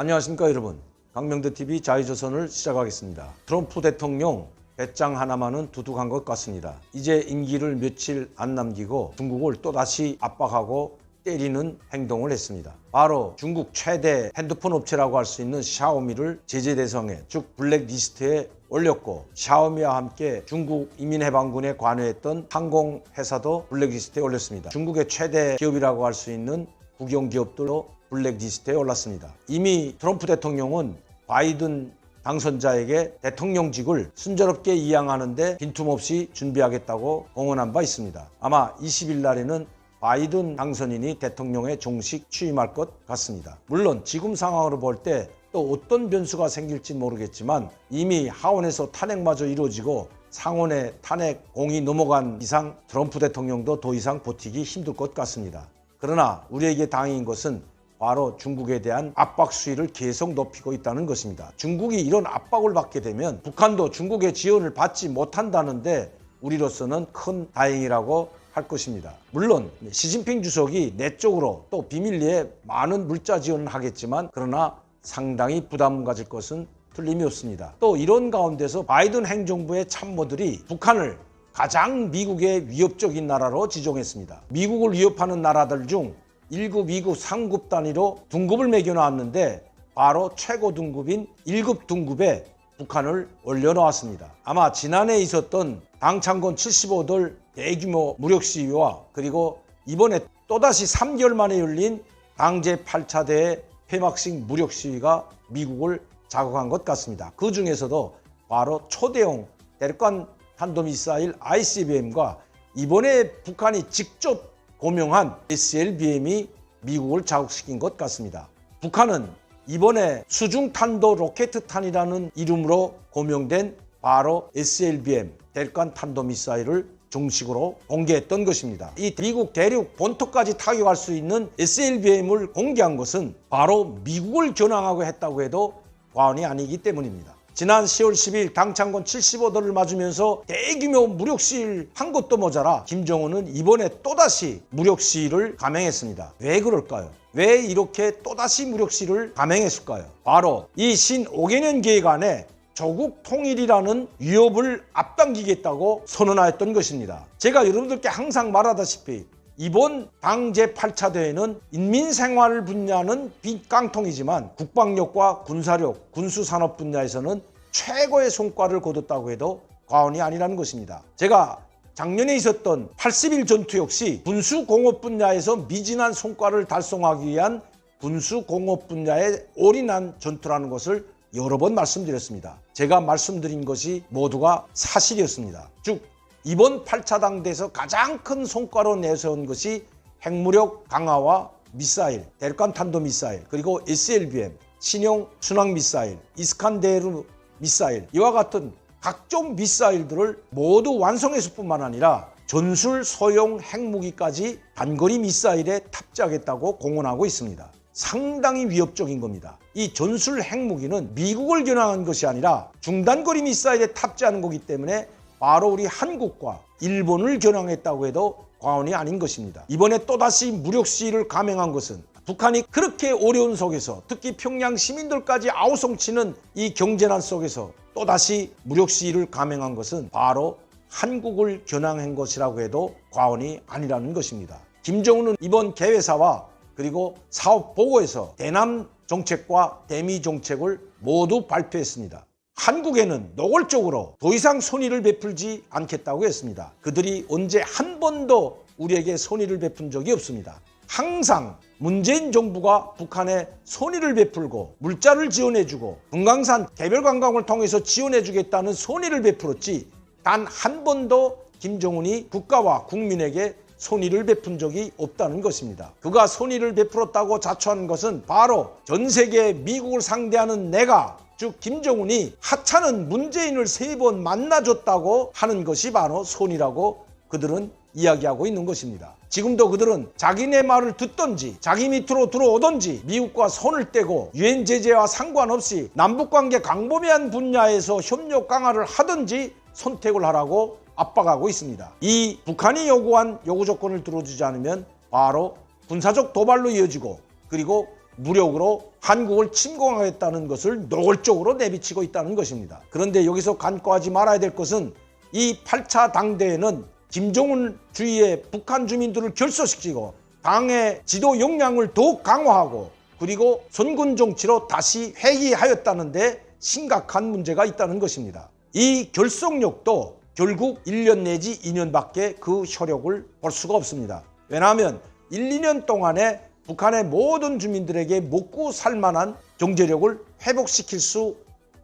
안녕하십니까 여러분. 강명대TV 자유조선을 시작하겠습니다. 트럼프 대통령 배짱 하나만은 두둑한 것 같습니다. 이제 임기를 며칠 안 남기고 중국을 또다시 압박하고 때리는 행동을 했습니다. 바로 중국 최대 핸드폰 업체라고 할 수 있는 샤오미를 제재 대상에 즉 블랙리스트에 올렸고, 샤오미와 함께 중국 인민해방군에 관여했던 항공회사도 블랙리스트에 올렸습니다. 중국의 최대 기업이라고 할 수 있는 국영기업들도 블랙리스트에 올랐습니다. 이미 트럼프 대통령은 바이든 당선자에게 대통령직을 순조롭게 이양하는데 빈틈없이 준비하겠다고 공언한 바 있습니다. 아마 20일 날에는 바이든 당선인이 대통령에 정식 취임할 것 같습니다. 물론 지금 상황으로 볼 때 또 어떤 변수가 생길지 모르겠지만 이미 하원에서 탄핵마저 이루어지고 상원의 탄핵 공이 넘어간 이상 트럼프 대통령도 더 이상 버티기 힘들 것 같습니다. 그러나 우리에게 다행인 것은 바로 중국에 대한 압박 수위를 계속 높이고 있다는 것입니다. 중국이 이런 압박을 받게 되면 북한도 중국의 지원을 받지 못한다는데 우리로서는 큰 다행이라고 할 것입니다. 물론 시진핑 주석이 내적으로 또 비밀리에 많은 물자 지원을 하겠지만 그러나 상당히 부담 가질 것은 틀림이 없습니다. 또 이런 가운데서 바이든 행정부의 참모들이 북한을 가장 미국의 위협적인 나라로 지정했습니다. 미국을 위협하는 나라들 중 1급, 2급, 3급 단위로 등급을 매겨놨는데 바로 최고 등급인 1급 등급에 북한을 올려놓았습니다. 아마 지난해 있었던 당창건 75돌 대규모 무력 시위와 그리고 이번에 또다시 3개월 만에 열린 당제 8차 대회 폐막식 무력 시위가 미국을 자극한 것 같습니다. 그 중에서도 바로 초대형 대륙간 탄도미사일 ICBM과 이번에 북한이 직접 고명한 SLBM이 미국을 자극시킨 것 같습니다. 북한은 이번에 수중탄도 로켓탄이라는 이름으로 고명된 바로 SLBM 대륙간 탄도미사일을 정식으로 공개했던 것입니다. 이 미국 대륙 본토까지 타격할 수 있는 SLBM을 공개한 것은 바로 미국을 겨냥하고 했다고 해도 과언이 아니기 때문입니다. 지난 10월 10일 당창건 75도를 맞으면서 대규모 무력 시위를 한 것도 모자라 김정은은 이번에 또다시 무력 시위를 감행했습니다. 왜 그럴까요? 왜 이렇게 또다시 무력 시위를 감행했을까요? 바로 이 신 5개년 계획 안에 조국 통일이라는 위협을 앞당기겠다고 선언하였던 것입니다. 제가 여러분들께 항상 말하다시피 이번 당 제8차 대회는 인민생활 분야는 빈깡통이지만 국방력과 군사력, 군수산업 분야에서는 최고의 성과를 거뒀다고 해도 과언이 아니라는 것입니다. 제가 작년에 있었던 80일 전투 역시 군수공업 분야에서 미진한 성과를 달성하기 위한 군수공업 분야에 올인한 전투라는 것을 여러 번 말씀드렸습니다. 제가 말씀드린 것이 모두가 사실이었습니다. 즉 이번 8차 당대에서 가장 큰 성과로 내세운 것이 핵무력 강화와 미사일, 대륙간 탄도미사일, 그리고 SLBM, 신형 순항미사일, 이스칸데르 미사일 이와 같은 각종 미사일들을 모두 완성했을 뿐만 아니라 전술 소형 핵무기까지 단거리 미사일에 탑재하겠다고 공언하고 있습니다. 상당히 위협적인 겁니다. 이 전술 핵무기는 미국을 겨냥한 것이 아니라 중단거리 미사일에 탑재하는 거기 때문에 바로 우리 한국과 일본을 겨냥했다고 해도 과언이 아닌 것입니다. 이번에 또다시 무력 시위를 감행한 것은 북한이 그렇게 어려운 속에서 특히 평양 시민들까지 아우성치는 이 경제난 속에서 또다시 무력 시위를 감행한 것은 바로 한국을 겨냥한 것이라고 해도 과언이 아니라는 것입니다. 김정은은 이번 개회사와 그리고 사업 보고에서 대남 정책과 대미 정책을 모두 발표했습니다. 한국에는 노골적으로 더 이상 손의를 베풀지 않겠다고 했습니다. 그들이 언제 한 번도 우리에게 손의를 베푼 적이 없습니다. 항상 문재인 정부가 북한에 손의를 베풀고 물자를 지원해주고 금강산 개별관광을 통해서 지원해주겠다는 손의를 베풀었지 단 한 번도 김정은이 국가와 국민에게 손의를 베푼 적이 없다는 것입니다. 그가 손의를 베풀었다고 자처하는 것은 바로 전 세계 미국을 상대하는 내가 즉 김정은이 하찮은 문재인을 3번 만나줬다고 하는 것이 바로 손이라고 그들은 이야기하고 있는 것입니다. 지금도 그들은 자기네 말을 듣던지 자기 밑으로 들어오던지 미국과 손을 떼고 유엔 제재와 상관없이 남북관계 광범위한 분야에서 협력 강화를 하든지 선택을 하라고 압박하고 있습니다. 이 북한이 요구한 요구 조건을 들어주지 않으면 바로 군사적 도발로 이어지고 그리고 무력으로 한국을 침공하겠다는 것을 노골적으로 내비치고 있다는 것입니다. 그런데 여기서 간과하지 말아야 될 것은 이 8차 당대회는 김정은 주의의 북한 주민들을 결속시키고 당의 지도 역량을 더욱 강화하고 그리고 선군 정치로 다시 회귀하였다는데 심각한 문제가 있다는 것입니다. 이 결속력도 결국 1년 내지 2년밖에 그 효력을 볼 수가 없습니다. 왜냐하면 1, 2년 동안에 북한의 모든 주민들에게 먹고 살만한 경제력을 회복시킬 수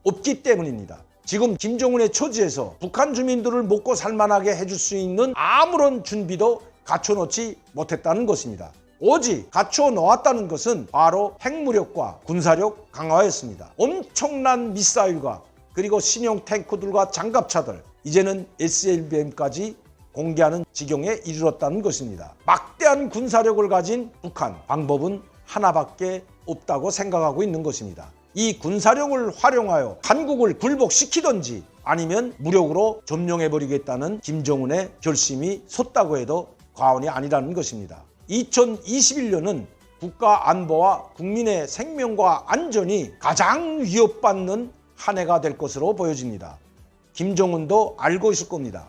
없기 때문입니다. 지금 김정은의 처지에서 북한 주민들을 먹고 살만하게 해줄 수 있는 아무런 준비도 갖춰놓지 못했다는 것입니다. 오직 갖춰놓았다는 것은 바로 핵무력과 군사력 강화였습니다. 엄청난 미사일과 그리고 신형 탱크들과 장갑차들, 이제는 SLBM까지 공개하는 지경에 이르렀다는 것입니다. 막대한 군사력을 가진 북한, 방법은 하나밖에 없다고 생각하고 있는 것입니다. 이 군사력을 활용하여 한국을 굴복시키든지 아니면 무력으로 점령해버리겠다는 김정은의 결심이 섰다고 해도 과언이 아니라는 것입니다. 2021년은 국가 안보와 국민의 생명과 안전이 가장 위협받는 한 해가 될 것으로 보여집니다. 김정은도 알고 있을 겁니다.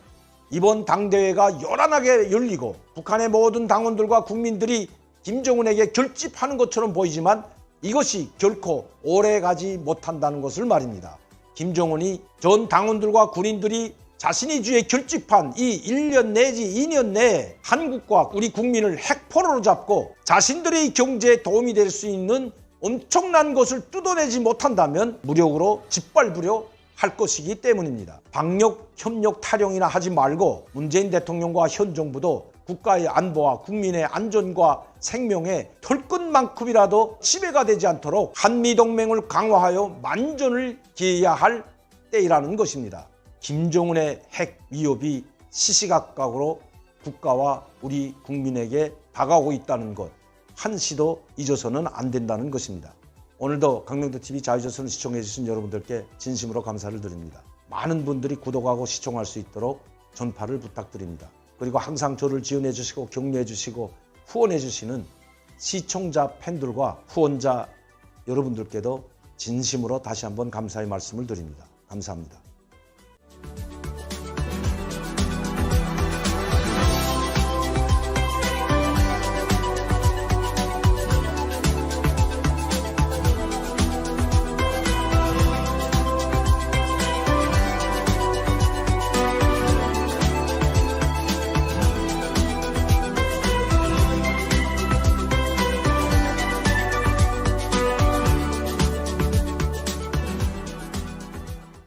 이번 당대회가 요란하게 열리고 북한의 모든 당원들과 국민들이 김정은에게 결집하는 것처럼 보이지만 이것이 결코 오래가지 못한다는 것을 말입니다. 김정은이 전 당원들과 군인들이 자신이 주에 결집한 이 1년 내지 2년 내에 한국과 우리 국민을 핵포로로 잡고 자신들의 경제에 도움이 될 수 있는 엄청난 것을 뜯어내지 못한다면 무력으로 짓밟으려 할 것이기 때문입니다. 방역, 협력, 타령이나 하지 말고 문재인 대통령과 현 정부도 국가의 안보와 국민의 안전과 생명에 털끝만큼이라도 지배가 되지 않도록 한미동맹을 강화하여 만전을 기해야 할 때이라는 것입니다. 김정은의 핵 위협이 시시각각으로 국가와 우리 국민에게 다가오고 있다는 것 한시도 잊어서는 안 된다는 것입니다. 오늘도 강명도TV 자유조선을 시청해 주신 여러분들께 진심으로 감사를 드립니다. 많은 분들이 구독하고 시청할 수 있도록 전파를 부탁드립니다. 그리고 항상 저를 지원해 주시고 격려해 주시고 후원해 주시는 시청자 팬들과 후원자 여러분들께도 진심으로 다시 한번 감사의 말씀을 드립니다. 감사합니다.